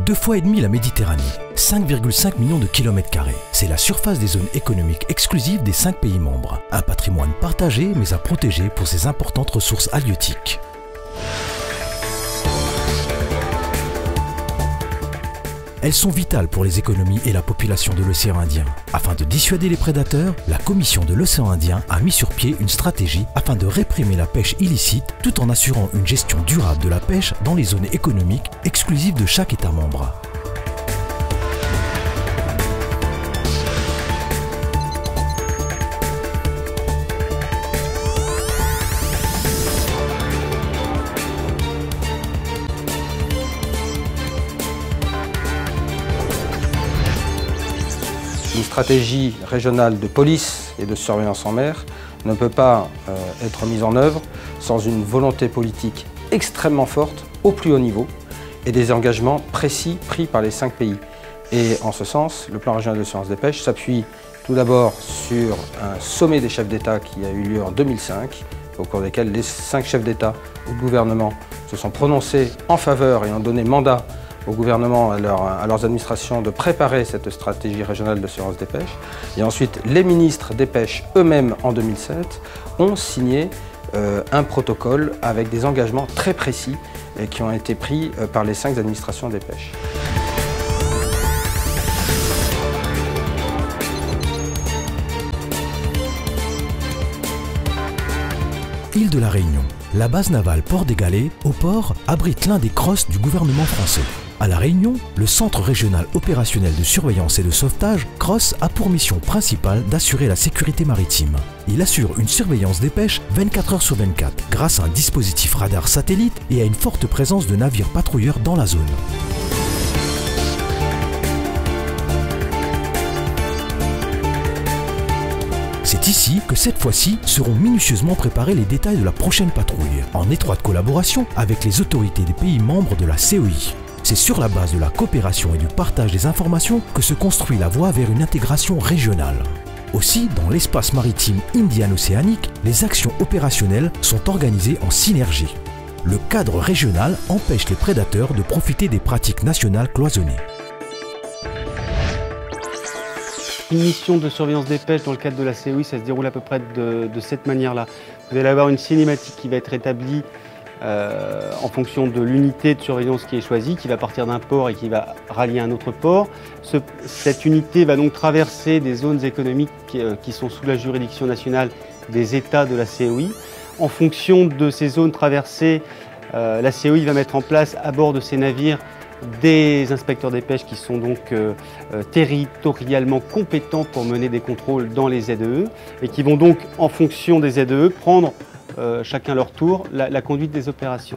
2,5 fois la Méditerranée, 5,5 millions de kilomètres carrés. C'est la surface des zones économiques exclusives des 5 pays membres. Un patrimoine partagé mais à protéger pour ses importantes ressources halieutiques. Elles sont vitales pour les économies et la population de l'océan Indien. Afin de dissuader les prédateurs, la Commission de l'océan Indien a mis sur pied une stratégie afin de réprimer la pêche illicite tout en assurant une gestion durable de la pêche dans les zones économiques exclusives de chaque État membre. Une stratégie régionale de police et de surveillance en mer ne peut pas être mise en œuvre sans une volonté politique extrêmement forte au plus haut niveau et des engagements précis pris par les 5 pays. Et en ce sens, le plan régional de surveillance des pêches s'appuie tout d'abord sur un sommet des chefs d'État qui a eu lieu en 2005, au cours desquels les 5 chefs d'État ou de gouvernement se sont prononcés en faveur et ont donné mandat au gouvernement, à leurs administrations, de préparer cette stratégie régionale de surveillance des pêches. Et ensuite, les ministres des pêches eux-mêmes, en 2007, ont signé un protocole avec des engagements très précis qui ont été pris par les 5 administrations des pêches. Île de la Réunion. La base navale Port des Galets, au port, abrite l'un des CROSS du gouvernement français. À La Réunion, le Centre régional opérationnel de surveillance et de sauvetage, CROSS, a pour mission principale d'assurer la sécurité maritime. Il assure une surveillance des pêches 24 heures sur 24 grâce à un dispositif radar satellite et à une forte présence de navires patrouilleurs dans la zone. C'est ici que cette fois-ci seront minutieusement préparés les détails de la prochaine patrouille, en étroite collaboration avec les autorités des pays membres de la CEI. C'est sur la base de la coopération et du partage des informations que se construit la voie vers une intégration régionale. Aussi, dans l'espace maritime indiano-océanique, les actions opérationnelles sont organisées en synergie. Le cadre régional empêche les prédateurs de profiter des pratiques nationales cloisonnées. Une mission de surveillance des pêches dans le cadre de la CEI, ça se déroule à peu près de cette manière-là. Vous allez avoir une cinématique qui va être établie en fonction de l'unité de surveillance qui est choisie, qui va partir d'un port et qui va rallier un autre port. Cette unité va donc traverser des zones économiques qui sont sous la juridiction nationale des États de la CEI. En fonction de ces zones traversées, la CEI va mettre en place à bord de ces navires des inspecteurs des pêches qui sont donc territorialement compétents pour mener des contrôles dans les ZEE et qui vont donc, en fonction des ZEE, prendre chacun leur tour la conduite des opérations.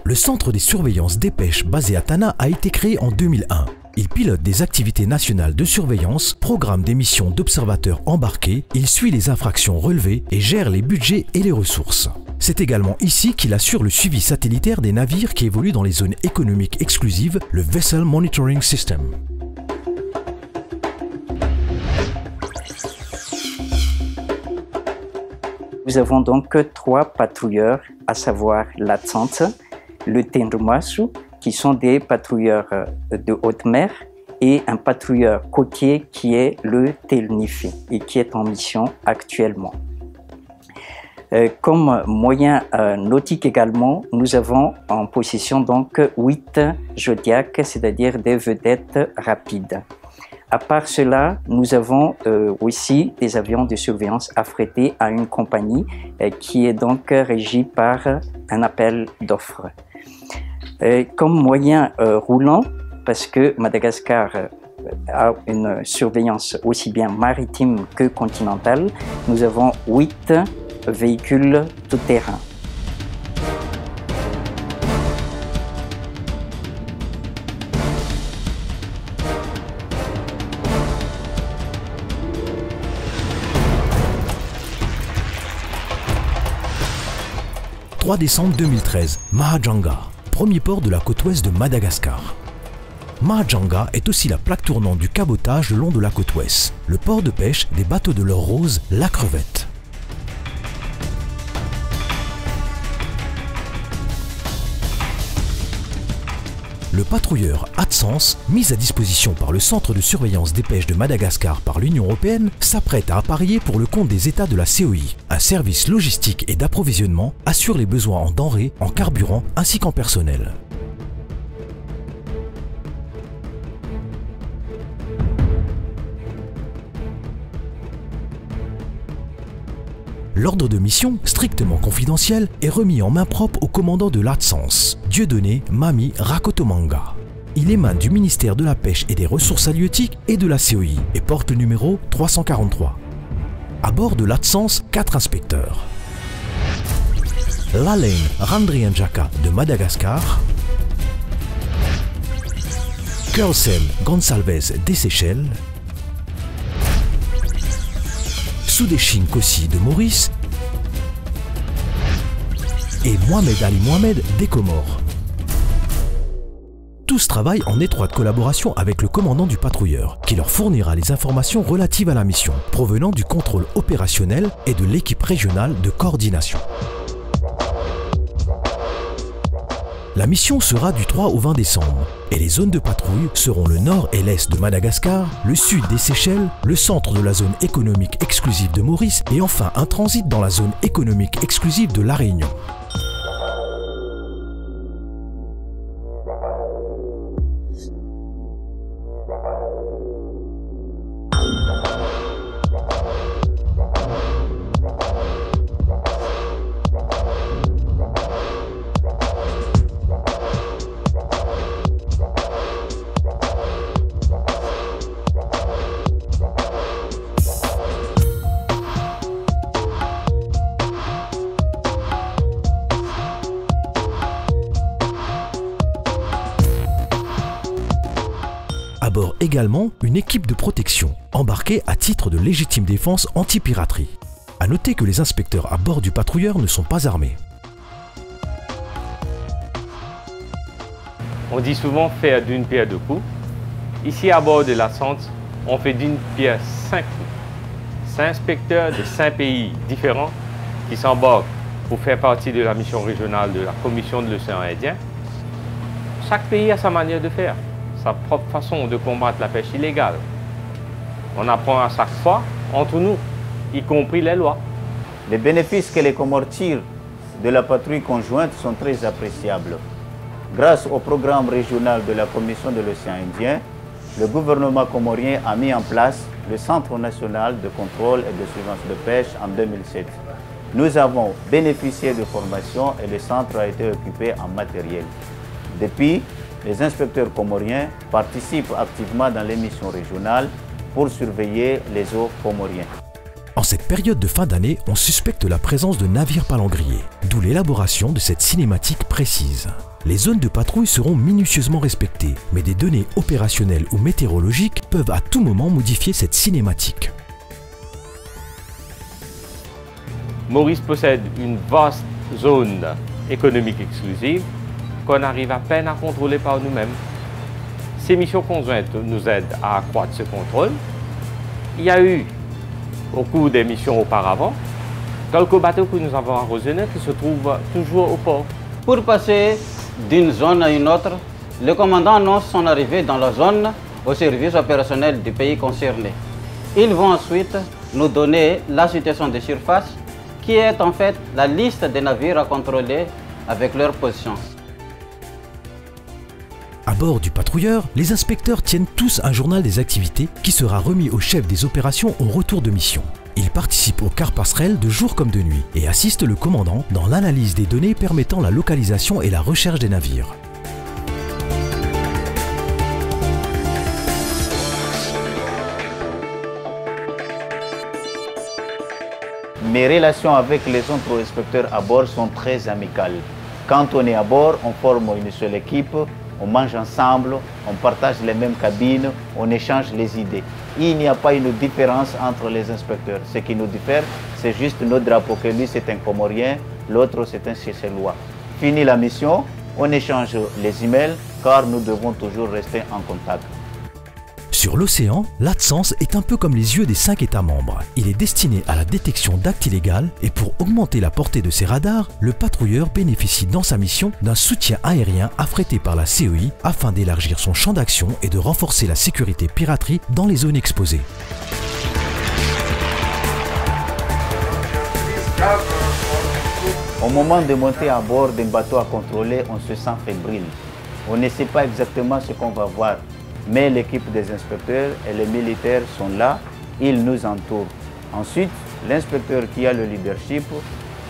Le Centre des surveillances des pêches basé à Tana a été créé en 2001. Il pilote des activités nationales de surveillance, programme des missions d'observateurs embarqués, il suit les infractions relevées et gère les budgets et les ressources. C'est également ici qu'il assure le suivi satellitaire des navires qui évoluent dans les zones économiques exclusives, le Vessel Monitoring System. Nous avons donc 3 patrouilleurs, à savoir l'Atsante, le Tenrumasu, qui sont des patrouilleurs de haute mer, et un patrouilleur côtier qui est le Telnifi et qui est en mission actuellement. Comme moyen nautique également, nous avons en possession donc 8 Zodiacs, c'est-à-dire des vedettes rapides. À part cela, nous avons aussi des avions de surveillance affrétés à une compagnie qui est donc régie par un appel d'offres. Comme moyen roulant, parce que Madagascar a une surveillance aussi bien maritime que continentale, nous avons 8 véhicules tout-terrain. 3 décembre 2013, Mahajanga, premier port de la côte ouest de Madagascar. Mahajanga est aussi la plaque tournante du cabotage le long de la côte ouest, le port de pêche des bateaux de l'or rose, la crevette. Le patrouilleur AdSense, mis à disposition par le Centre de surveillance des pêches de Madagascar par l'Union européenne, s'apprête à apparier pour le compte des États de la CEI. Un service logistique et d'approvisionnement assure les besoins en denrées, en carburant ainsi qu'en personnel. L'ordre de mission, strictement confidentiel, est remis en main propre au commandant de l'AdSense, Dieudonné Mami Rakotomanga. Il émane du ministère de la Pêche et des Ressources halieutiques et de la CEI et porte le numéro 343. À bord de l'AdSense, 4 inspecteurs. Lalane Randrianjaka de Madagascar, Kursen Gonçalves des Seychelles, Soudéchine Kossi de Maurice et Mohamed Ali Mohamed des Comores. Tous travaillent en étroite collaboration avec le commandant du patrouilleur, qui leur fournira les informations relatives à la mission, provenant du contrôle opérationnel et de l'équipe régionale de coordination. La mission sera du 3 au 20 décembre et les zones de patrouille seront le nord et l'est de Madagascar, le sud des Seychelles, le centre de la zone économique exclusive de Maurice et enfin un transit dans la zone économique exclusive de La Réunion. À bord également une équipe de protection, embarquée à titre de légitime défense anti-piraterie. A noter que les inspecteurs à bord du patrouilleur ne sont pas armés. On dit souvent faire d'une pierre deux coups. Ici à bord de l'AdSense, on fait d'une pierre 5 coups. 5 inspecteurs de 5 pays différents qui s'embarquent pour faire partie de la mission régionale de la Commission de l'océan Indien. Chaque pays a sa manière de faire, sa propre façon de combattre la pêche illégale. On apprend à chaque fois entre nous, y compris les lois. Les bénéfices que les Comores tirent de la patrouille conjointe sont très appréciables. Grâce au programme régional de la Commission de l'océan Indien, le gouvernement comorien a mis en place le Centre national de contrôle et de surveillance de pêche en 2007. Nous avons bénéficié de formation et le centre a été équipé en matériel. Depuis, les inspecteurs comoriens participent activement dans les missions régionales pour surveiller les eaux comoriennes. En cette période de fin d'année, on suspecte la présence de navires palangriers, d'où l'élaboration de cette cinématique précise. Les zones de patrouille seront minutieusement respectées, mais des données opérationnelles ou météorologiques peuvent à tout moment modifier cette cinématique. Maurice possède une vaste zone économique exclusive qu'on arrive à peine à contrôler par nous-mêmes. Ces missions conjointes nous aident à accroître ce contrôle. Il y a eu, au cours des missions auparavant, quelques bateaux que nous avons arraisonnés qui se trouvent toujours au port. Pour passer d'une zone à une autre, le commandant annonce son arrivée dans la zone au service opérationnel du pays concerné. Ils vont ensuite nous donner la situation de surface, qui est en fait la liste des navires à contrôler avec leur position. À bord du patrouilleur, les inspecteurs tiennent tous un journal des activités qui sera remis au chef des opérations au retour de mission. Ils participent au quart passerelle de jour comme de nuit et assistent le commandant dans l'analyse des données permettant la localisation et la recherche des navires. Mes relations avec les autres inspecteurs à bord sont très amicales. Quand on est à bord, on forme une seule équipe, on mange ensemble, on partage les mêmes cabines, on échange les idées. Il n'y a pas une différence entre les inspecteurs. Ce qui nous diffère, c'est juste notre drapeau, que lui c'est un Comorien, l'autre c'est un cessez-le-feu. Fini la mission, on échange les emails car nous devons toujours rester en contact. Sur l'océan, l'ATSANS est un peu comme les yeux des 5 États membres. Il est destiné à la détection d'actes illégaux et pour augmenter la portée de ses radars, le patrouilleur bénéficie dans sa mission d'un soutien aérien affrété par la CEI afin d'élargir son champ d'action et de renforcer la sécurité piraterie dans les zones exposées. Au moment de monter à bord d'un bateau à contrôler, on se sent fébrile. On ne sait pas exactement ce qu'on va voir. Mais l'équipe des inspecteurs et les militaires sont là, ils nous entourent. Ensuite, l'inspecteur qui a le leadership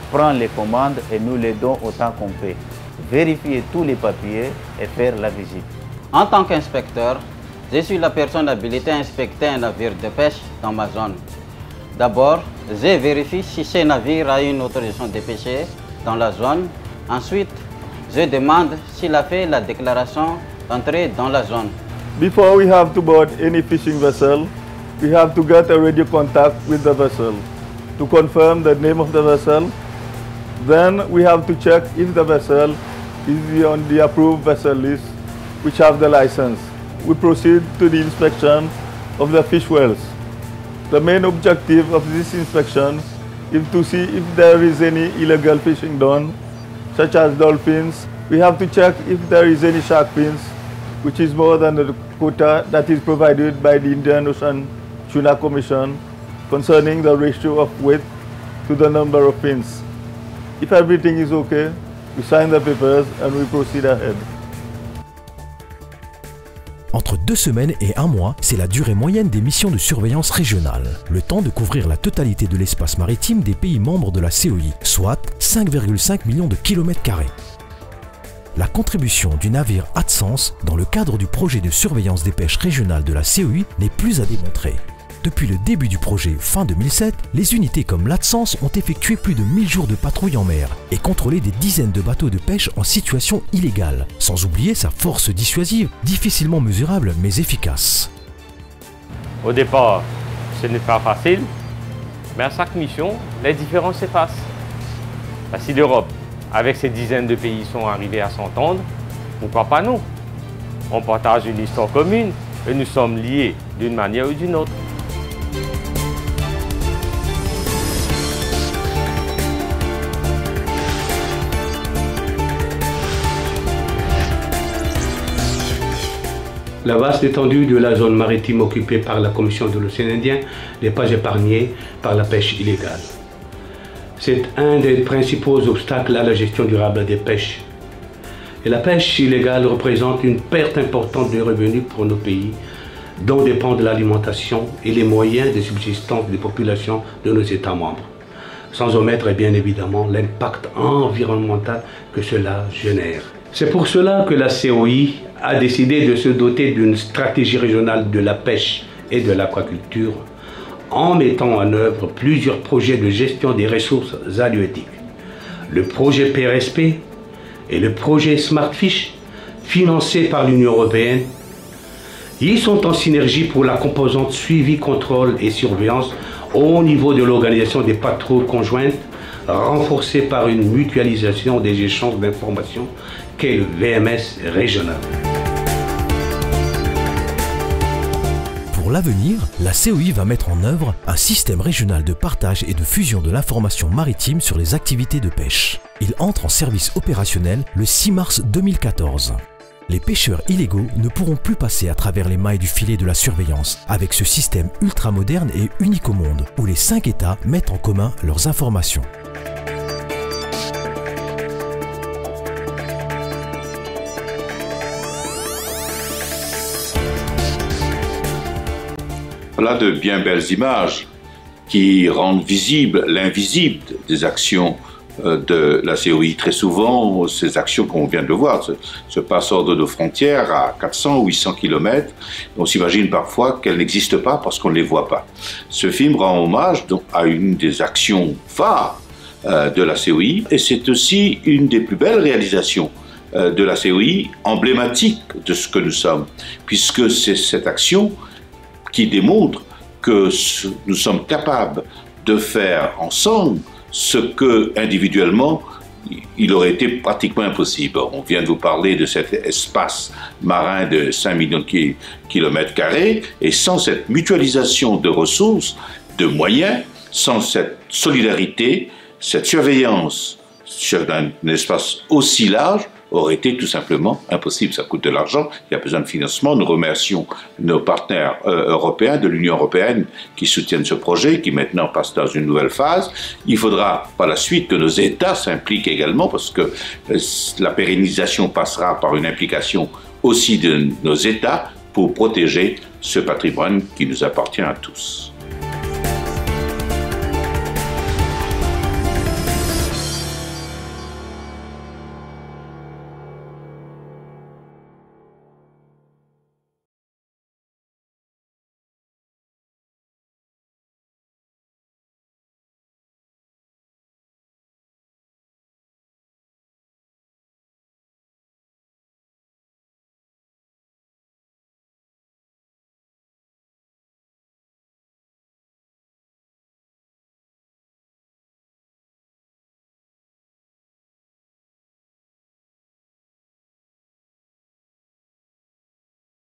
prend les commandes et nous l'aidons autant qu'on peut. Vérifier tous les papiers et faire la visite. En tant qu'inspecteur, je suis la personne habilitée à inspecter un navire de pêche dans ma zone. D'abord, je vérifie si ce navire a une autorisation de pêcher dans la zone. Ensuite, je demande s'il a fait la déclaration d'entrée dans la zone. Before we have to board any fishing vessel, we have to get a radio contact with the vessel to confirm the name of the vessel. Then we have to check if the vessel is on the approved vessel list which have the license. We proceed to the inspection of the fish wells. The main objective of this inspection is to see if there is any illegal fishing done, such as dolphins. We have to check if there is any shark fins, which is more than the quota that is provided by the Indian Ocean Tuna Commission concerning the ratio of weight to the number of fins. If everything is okay, we sign the papers and we proceed ahead. Entre 2 semaines et 1 mois, c'est la durée moyenne des missions de surveillance régionale. Le temps de couvrir la totalité de l'espace maritime des pays membres de la CEI, soit 5,5 millions de kilomètres carrés. La contribution du navire ATSANS dans le cadre du projet de surveillance des pêches régionales de la CEI n'est plus à démontrer. Depuis le début du projet fin 2007, les unités comme l'ATSANS ont effectué plus de 1000 jours de patrouille en mer et contrôlé des dizaines de bateaux de pêche en situation illégale, sans oublier sa force dissuasive, difficilement mesurable mais efficace. Au départ, ce n'est pas facile, mais à chaque mission, les différences s'effacent. Si l'Europe, avec ses dizaines de pays, sont arrivés à s'entendre, pourquoi pas nous? On partage une histoire commune et nous sommes liés d'une manière ou d'une autre. La vaste étendue de la zone maritime occupée par la Commission de l'océan Indien n'est pas épargnée par la pêche illégale. C'est un des principaux obstacles à la gestion durable des pêches. Et la pêche illégale représente une perte importante de revenus pour nos pays, dont dépendent l'alimentation et les moyens de subsistance des populations de nos États membres, sans omettre bien évidemment l'impact environnemental que cela génère. C'est pour cela que la CEI a décidé de se doter d'une stratégie régionale de la pêche et de l'aquaculture en mettant en œuvre plusieurs projets de gestion des ressources halieutiques. Le projet PRSP et le projet Smartfish, financés par l'Union européenne, ils sont en synergie pour la composante suivi, contrôle et surveillance au niveau de l'organisation des patrouilles conjointes, renforcée par une mutualisation des échanges d'informations qu'est le VMS régional. Pour l'avenir, la CEI va mettre en œuvre un système régional de partage et de fusion de l'information maritime sur les activités de pêche. Il entre en service opérationnel le 6 mars 2014. Les pêcheurs illégaux ne pourront plus passer à travers les mailles du filet de la surveillance avec ce système ultramoderne et unique au monde où les 5 États mettent en commun leurs informations. Voilà de bien belles images qui rendent visible l'invisible des actions de la CEI. Très souvent, ces actions qu'on vient de voir se passent hors de nos frontières à 400 ou 800 km. On s'imagine parfois qu'elles n'existent pas parce qu'on ne les voit pas. Ce film rend hommage donc à une des actions phares de la CEI et c'est aussi une des plus belles réalisations de la CEI, emblématique de ce que nous sommes, puisque c'est cette action qui démontre que nous sommes capables de faire ensemble ce que individuellement il aurait été pratiquement impossible. On vient de vous parler de cet espace marin de 5 millions de kilomètres carrés, et sans cette mutualisation de ressources, de moyens, sans cette solidarité, cette surveillance sur un espace aussi large, aurait été tout simplement impossible. Ça coûte de l'argent, il y a besoin de financement. Nous remercions nos partenaires européens, de l'Union européenne, qui soutiennent ce projet, qui maintenant passe dans une nouvelle phase. Il faudra par la suite que nos États s'impliquent également, parce que la pérennisation passera par une implication aussi de nos États pour protéger ce patrimoine qui nous appartient à tous.